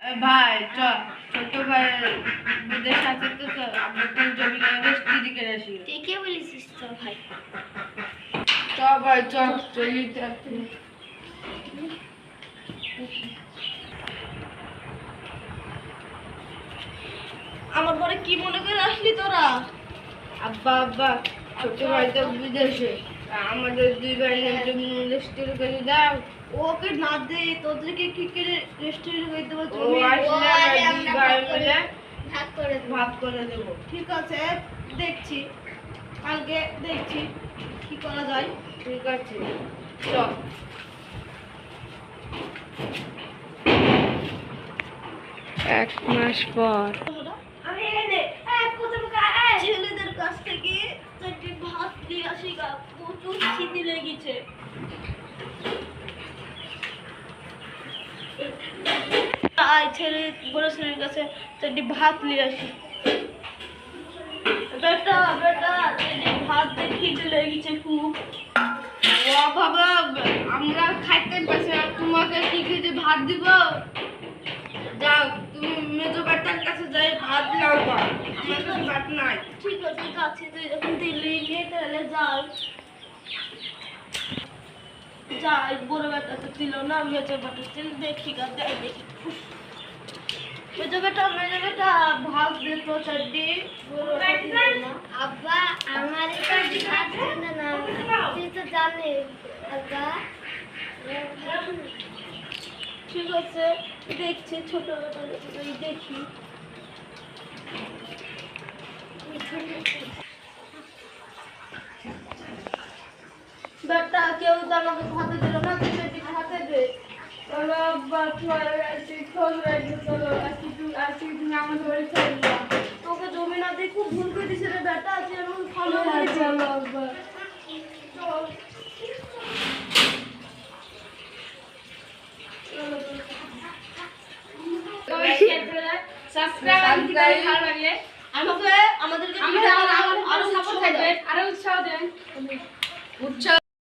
ভাই ছোট ভাই বিদেশ আছে তো আমরা তো জমি রেজিস্ট্রি করে আসি। ঠিকই বলেছিস তো ভাই। ভাই চলি আমার ঘরে কি মনে করে আসলি তোরা? আব্বা ছোট ভাই তো বিদেশে, আমাদের দুই ভাই জমি রেজিস্ট্রি করে দাও। ওকে না দে, তোদেরকে কি করে রেস্টুরেন্ট করে দেবো? ও আসলে আমরা দুই ভাই মিলে ভাগ করে দেবো। ঠিক আছে, দেখছি কালকে দেখছি কি করা যায়। ঠিক আছে চল। এক মাস পর আমি ছেলেদের কাছ থেকে চারটি ভাত দিয়ে আসি গা, প্রচুর খিদে লেগেছে। ছেলে বড় ছেলের কাছে চারটি ভাত নিয়ে আসি। বেটা চারটি ভাত দিয়ে খিদে লেগেছে খুব। ও বাবা, আমরা খাইতে পারছি না, তোমাকে কি খেতে ভাত দিব? যাও তুমি মেজো বেটার কাছে যাই ভাত নাও, আমার কাছে ভাত নাই। ঠিক আছে, তুই যখন দিল্লি নিয়ে তাহলে যাই। বড় বেটা তো দিল না, মেজো বেটা দিল। দেখি মেজো বেটা ভাত দিত চারটি। আব্বা আমার এটা ভাত চেনে না, তুই তো জানিস আব্বা। ঠিক আছে, দেখছি ছোট বেটা দেখি। বেটা কেউ তো আমাকে ভাতে দিল না, তুই বেটি ভাতে দে। তোকে জমি না দিয়ে খুব ভুল করে দিছে রে বেটা, তুই আমাকে ক্ষমা করে দে। আমাদেরকে আরো উৎসাহ দেন।